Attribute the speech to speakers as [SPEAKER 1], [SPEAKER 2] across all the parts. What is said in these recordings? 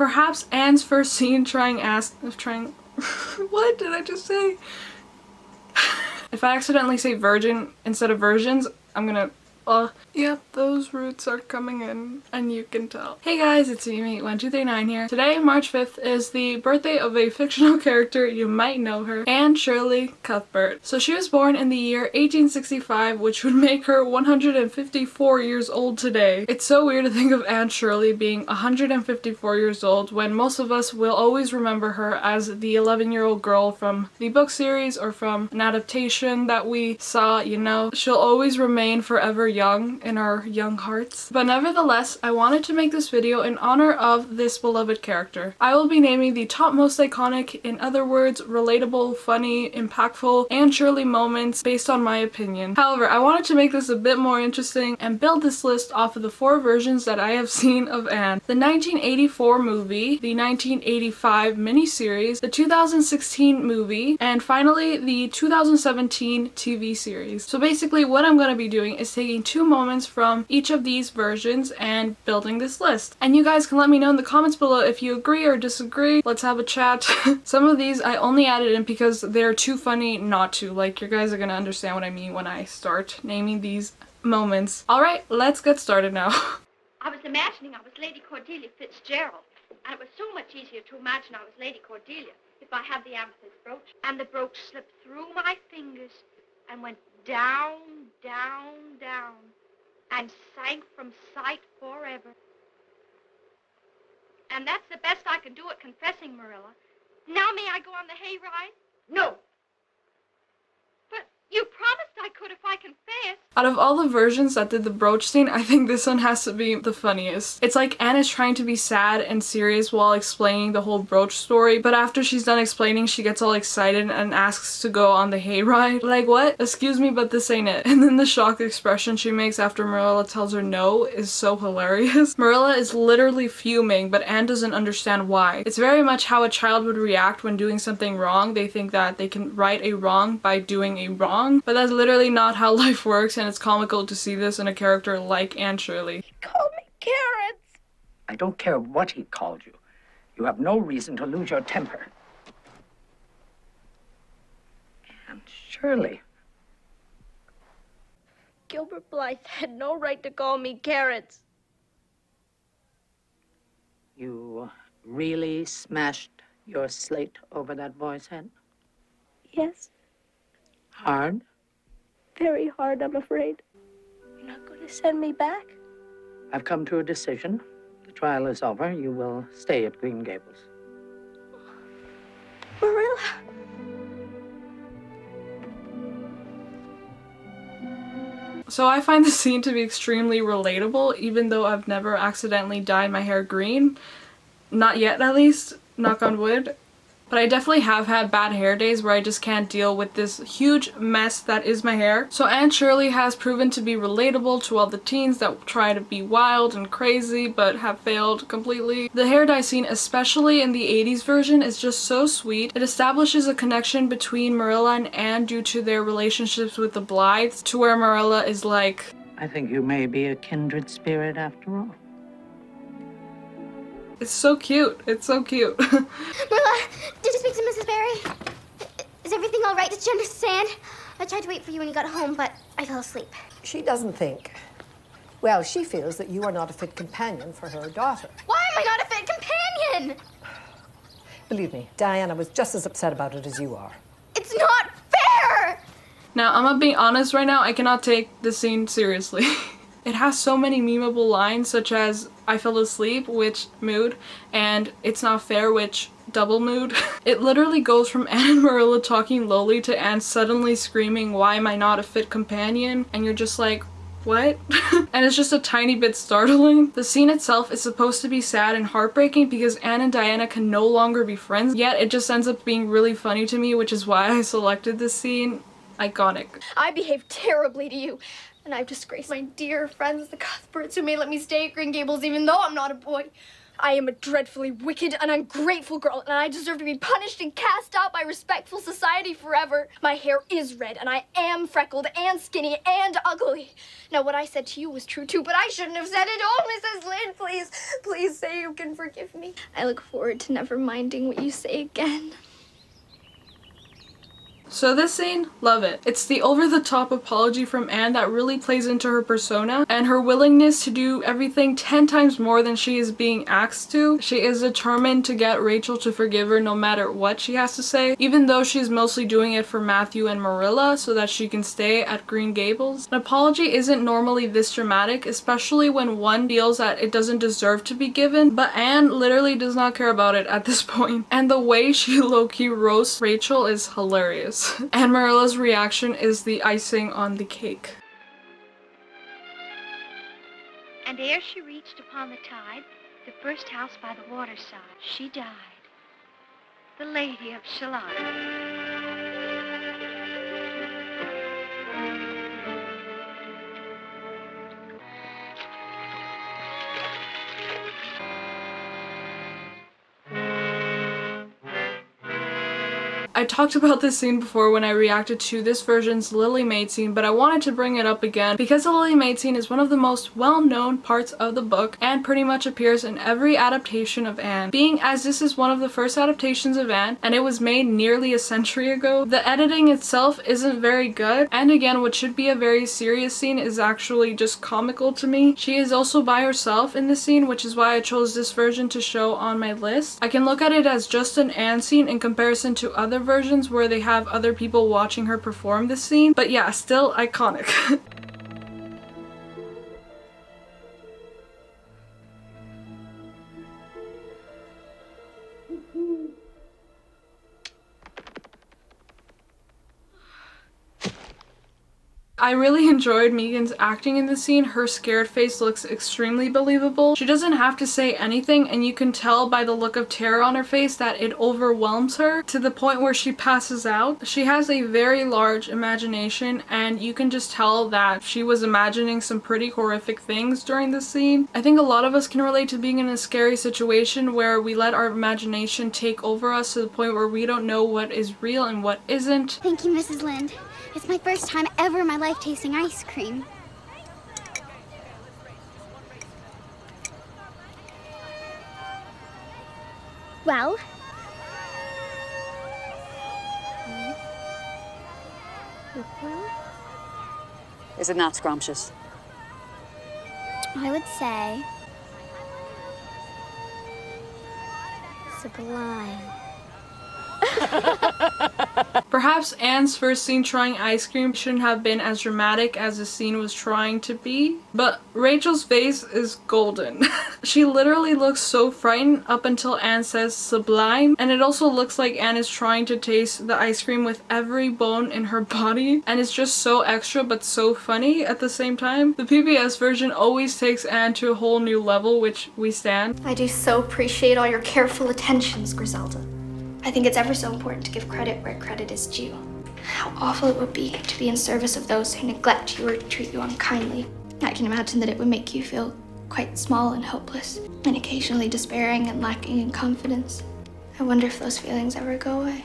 [SPEAKER 1] Perhaps Anne's first scene what did I just say? If I accidentally say virgin instead of versions, I'm gonna yep, those roots are coming in, and you can tell. Hey guys, it's Amy1239 here. Today, March 5th, is the birthday of a fictional character. You might know her, Anne Shirley Cuthbert. So she was born in the year 1865, which would make her 154 years old today. It's so weird to think of Anne Shirley being 154 years old when most of us will always remember her as the 11-year-old girl from the book series or from an adaptation that we saw, you know. She'll always remain forever young in our young hearts. But nevertheless, I wanted to make this video in honor of this beloved character. I will be naming the top most iconic, in other words, relatable, funny, impactful, Anne Shirley moments based on my opinion. However, I wanted to make this a bit more interesting and build this list off of the 4 versions that I have seen of Anne. The 1984 movie, the 1985 miniseries, the 2016 movie, and finally the 2017 TV series. So basically what I'm going to be doing is taking 2 moments from each of these versions and building this list. And you guys can let me know in the comments below if you agree or disagree. Let's have a chat. Some of these I only added in because they're too funny not to. Like, you guys are gonna understand what I mean when I start naming these moments. Alright, let's get started now.
[SPEAKER 2] I was imagining I was Lady Cordelia Fitzgerald, and it was so much easier to imagine I was Lady Cordelia if I had the amethyst brooch. And the brooch slipped through my fingers and went down, down, down, and sank from sight forever. And that's the best I can do at confessing, Marilla. Now may I go on the hayride? No. But you promised I could if I confessed.
[SPEAKER 1] Out of all the versions that did the brooch scene, I think this one has to be the funniest. It's like Anne is trying to be sad and serious while explaining the whole brooch story, but after she's done explaining, she gets all excited and asks to go on the hayride. Like, what? Excuse me, but this ain't it. And then the shocked expression she makes after Marilla tells her no is so hilarious. Marilla is literally fuming, but Anne doesn't understand why. It's very much how a child would react when doing something wrong. They think that they can right a wrong by doing a wrong, but that's literally not how life works, and it's comical to see this in a character like Anne Shirley.
[SPEAKER 3] He called me carrots!
[SPEAKER 4] I don't care what he called you. You have no reason to lose your temper. Anne Shirley.
[SPEAKER 3] Gilbert Blythe had no right to call me carrots.
[SPEAKER 4] You really smashed your slate over that boy's head?
[SPEAKER 3] Yes,
[SPEAKER 4] Hard?
[SPEAKER 3] very hard, I'm afraid. You're not going to send me back?
[SPEAKER 4] I've come to a decision. The trial is over. You will stay at Green Gables.
[SPEAKER 3] Marilla.
[SPEAKER 1] So I find the scene to be extremely relatable, even though I've never accidentally dyed my hair green. Not yet, at least. Knock on wood. But I definitely have had bad hair days where I just can't deal with this huge mess that is my hair. So Anne Shirley has proven to be relatable to all the teens that try to be wild and crazy but have failed completely. The hair dye scene, especially in the 80s version, is just so sweet. It establishes a connection between Marilla and Anne due to their relationships with the Blythes, to where Marilla is like,
[SPEAKER 4] I think you may be a kindred spirit after all.
[SPEAKER 1] it's so cute. It's so cute.
[SPEAKER 5] Marilla, did you speak to Mrs. Barry? Is everything all right? Did she understand? I tried to wait for you when you got home, but I fell asleep.
[SPEAKER 6] She doesn't think. Well, she feels that you are not a fit companion for her daughter.
[SPEAKER 5] Why am I not a fit companion?
[SPEAKER 6] Believe me, Diana was just as upset about it as you are.
[SPEAKER 5] It's not fair!
[SPEAKER 1] Now, I'm gonna be honest right now, I cannot take this scene seriously. It has so many memeable lines, such as I fell asleep, which mood, and it's not fair, which double mood. It literally goes from Anne and Marilla talking lowly to Anne suddenly screaming, why am I not a fit companion? And you're just like, what? And it's just a tiny bit startling. The scene itself is supposed to be sad and heartbreaking because Anne and Diana can no longer be friends, yet it just ends up being really funny to me, which is why I selected this scene. Iconic.
[SPEAKER 7] I behaved terribly to you, and I've disgraced my dear friends, the Cuthberts, who may let me stay at Green Gables even though I'm not a boy. I am a dreadfully wicked and ungrateful girl, and I deserve to be punished and cast out by respectful society forever. My hair is red, and I am freckled and skinny and ugly. Now, what I said to you was true, too, but I shouldn't have said it. Oh, Mrs. Lynde, please, please say you can forgive me. I look forward to never minding what you say again.
[SPEAKER 1] So this scene, love it. It's the over-the-top apology from Anne that really plays into her persona and her willingness to do everything 10 times more than she is being asked to. She is determined to get Rachel to forgive her no matter what she has to say, even though she's mostly doing it for Matthew and Marilla so that she can stay at Green Gables. An apology isn't normally this dramatic, especially when one feels that it doesn't deserve to be given, but Anne literally does not care about it at this point. And the way she low-key roasts Rachel is hilarious. And Marilla's reaction is the icing on the cake.
[SPEAKER 2] And ere she reached upon the tide, the first house by the waterside, she died, the Lady of Shalott.
[SPEAKER 1] I talked about this scene before when I reacted to this version's Lily Maid scene, but I wanted to bring it up again because the Lily Maid scene is one of the most well-known parts of the book and pretty much appears in every adaptation of Anne. Being as this is one of the first adaptations of Anne and it was made nearly a century ago, the editing itself isn't very good, and again what should be a very serious scene is actually just comical to me. She is also by herself in the scene, which is why I chose this version to show on my list. I can look at it as just an Anne scene in comparison to other versions where they have other people watching her perform this scene, but yeah, still iconic. I really enjoyed Megan's acting in the scene. Her scared face looks extremely believable. She doesn't have to say anything and you can tell by the look of terror on her face that it overwhelms her to the point where she passes out. She has a very large imagination and you can just tell that she was imagining some pretty horrific things during the scene. I think a lot of us can relate to being in a scary situation where we let our imagination take over us to the point where we don't know what is real and what isn't.
[SPEAKER 5] Thank you, Mrs. Lynde. It's my first time ever in my life tasting ice cream. Well?
[SPEAKER 8] Is it not scrumptious?
[SPEAKER 5] I would say sublime.
[SPEAKER 1] Perhaps Anne's first scene trying ice cream shouldn't have been as dramatic as the scene was trying to be, but Rachel's face is golden. She literally looks so frightened up until Anne says sublime, and it also looks like Anne is trying to taste the ice cream with every bone in her body, and it's just so extra but so funny at the same time. The PBS version always takes Anne to a whole new level, which we stand.
[SPEAKER 7] I do so appreciate all your careful attentions, Griselda. I think it's ever so important to give credit where credit is due. How awful it would be to be in service of those who neglect you or treat you unkindly. I can imagine that it would make you feel quite small and hopeless, and occasionally despairing and lacking in confidence. I wonder if those feelings ever go away.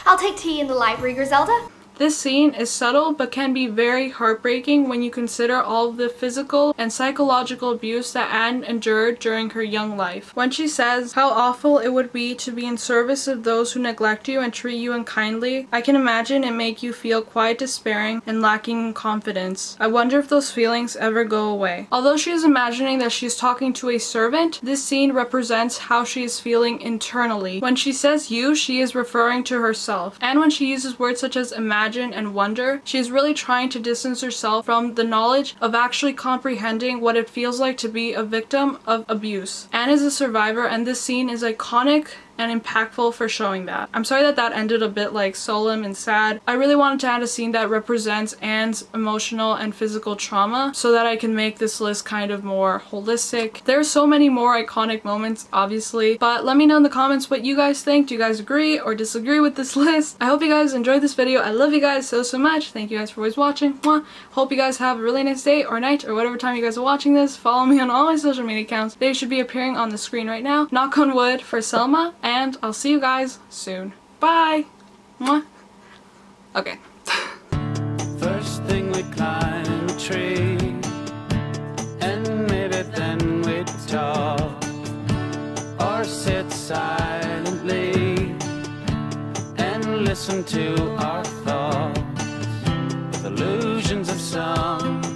[SPEAKER 7] I'll take tea in the library, Griselda.
[SPEAKER 1] This scene is subtle but can be very heartbreaking when you consider all of the physical and psychological abuse that Anne endured during her young life. When she says how awful it would be to be in service of those who neglect you and treat you unkindly, I can imagine it make you feel quite despairing and lacking in confidence. I wonder if those feelings ever go away. Although she is imagining that she's talking to a servant, this scene represents how she is feeling internally. When she says you, she is referring to herself. And when she uses words such as imagine and wonder, she is really trying to distance herself from the knowledge of actually comprehending what it feels like to be a victim of abuse. Anne is a survivor and this scene is iconic and impactful for showing that. I'm sorry that that ended a bit like solemn and sad. I really wanted to add a scene that represents Anne's emotional and physical trauma so that I can make this list kind of more holistic. There are so many more iconic moments, obviously, but let me know in the comments what you guys think. Do you guys agree or disagree with this list? I hope you guys enjoyed this video. I love you guys so much. Thank you guys for always watching. Mwah. Hope you guys have a really nice day or night or whatever time you guys are watching this. Follow me on all my social media accounts. They should be appearing on the screen right now. Knock on wood for Selma, and I'll see you guys soon. Bye! Mwah. Okay.
[SPEAKER 9] First thing we climb a tree, and maybe then we talk, or sit silently and listen to our thoughts, with illusions of song.